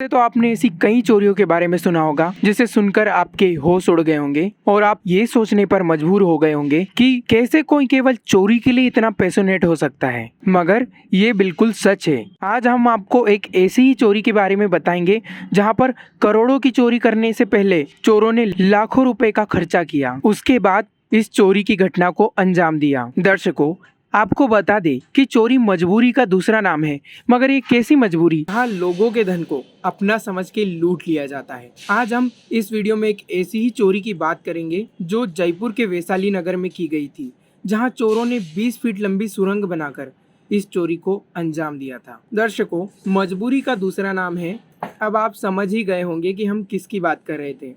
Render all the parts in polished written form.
तो आपने ऐसी कई चोरियों के बारे में सुना होगा जिसे सुनकर आपके होश उड़ गए होंगे और आप ये सोचने पर मजबूर हो गए होंगे कि कैसे कोई केवल चोरी के लिए इतना पैशनेट हो सकता है। मगर ये बिल्कुल सच है। आज हम आपको एक ऐसी ही चोरी के बारे में बताएंगे जहाँ पर करोड़ों की चोरी करने से पहले चोरों ने लाखों रुपए का खर्चा किया, उसके बाद इस चोरी की घटना को अंजाम दिया। दर्शकों, आपको बता दें कि चोरी मजबूरी का दूसरा नाम है, मगर ये कैसी मजबूरी जहाँ लोगों के धन को अपना समझ के लूट लिया जाता है। आज हम इस वीडियो में एक ऐसी ही चोरी की बात करेंगे जो जयपुर के वैशाली नगर में की गई थी, जहाँ चोरों ने 20 फीट लंबी सुरंग बनाकर इस चोरी को अंजाम दिया था। दर्शकों, मजबूरी का दूसरा नाम है। अब आप समझ ही गए होंगे कि हम किसकी बात कर रहे थे,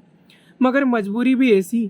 मगर मजबूरी भी ऐसी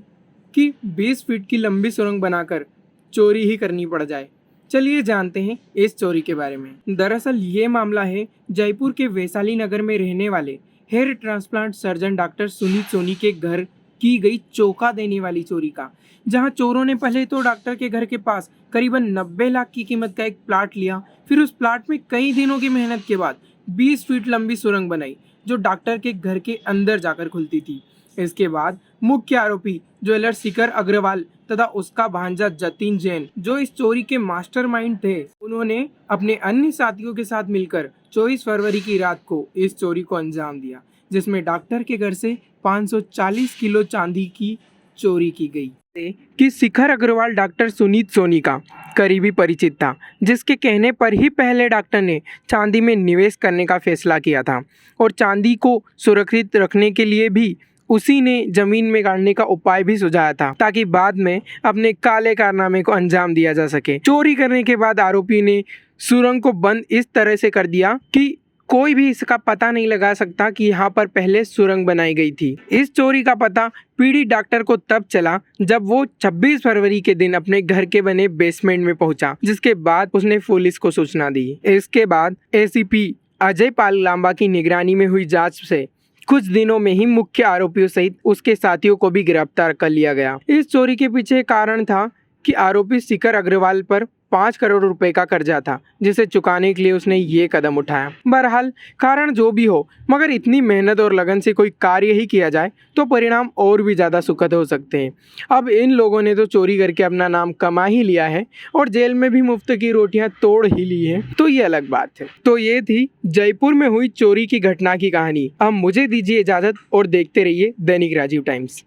कि 20 फीट की लंबी सुरंग बनाकर चोरी ही करनी पड़ जाए। चलिए जानते हैं इस चोरी के बारे में। दरअसल ये मामला है जयपुर के वैशाली नगर में रहने वाले hair transplant surgeon doctor Suneet Soni के घर की गई चौंका देने वाली चोरी का, जहां चोरों ने पहले तो डॉक्टर के घर के पास करीबन 90 लाख की कीमत का एक प्लाट लिया। फिर उस प्लाट में कई दिनों की मेहनत के बाद 20 फीट लंबी सुरंग बनाई जो डॉक्टर के घर के अंदर जाकर खुलती थी। इसके बाद मुख्य आरोपी ज्वेलर शिखर अग्रवाल तथा उसका भांजा जतिन जैन, जो इस चोरी के मास्टरमाइंड थे, उन्होंने अपने अन्य साथियों के साथ मिलकर 24 फरवरी की रात को इस चोरी को अंजाम दिया, जिसमें डॉक्टर के घर से 540 किलो चांदी की चोरी की गई। कि शिखर अग्रवाल डॉक्टर सुनीत सोनी का करीबी परिचित था, जिसके कहने पर ही पहले डॉक्टर ने चांदी में निवेश करने का फैसला किया था और चांदी को सुरक्षित रखने के लिए भी उसी ने जमीन में गाड़ने का उपाय भी सुझाया था, ताकि बाद में अपने काले कारनामे को अंजाम दिया जा सके। चोरी करने के बाद आरोपी ने सुरंग को बंद इस तरह से कर दिया कि कोई भी इसका पता नहीं लगा सकता कि यहाँ पर पहले सुरंग बनाई गई थी। इस चोरी का पता पीड़ित डॉक्टर को तब चला जब वो 26 फरवरी के दिन अपने घर के बने बेसमेंट में पहुंचा, जिसके बाद उसने पुलिस को सूचना दी। इसके बाद एसीपी अजय पाल लांबा की निगरानी में हुई जांच से कुछ दिनों में ही मुख्य आरोपियों सहित उसके साथियों को भी गिरफ्तार कर लिया गया। इस चोरी के पीछे कारण था कि आरोपी शिखर अग्रवाल पर 5 करोड़ रुपए का कर्जा था, जिसे चुकाने के लिए उसने ये कदम उठाया। बहरहाल, कारण जो भी हो, मगर इतनी मेहनत और लगन से कोई कार्य ही किया जाए तो परिणाम और भी ज़्यादा सुखद हो सकते हैं। अब इन लोगों ने तो चोरी करके अपना नाम कमा ही लिया है और जेल में भी मुफ्त की रोटियां तोड़ ही ली है, तो ये अलग बात है। तो ये थी जयपुर में हुई चोरी की घटना की कहानी। अब मुझे दीजिए इजाज़त और देखते रहिए दैनिक राजीव टाइम्स।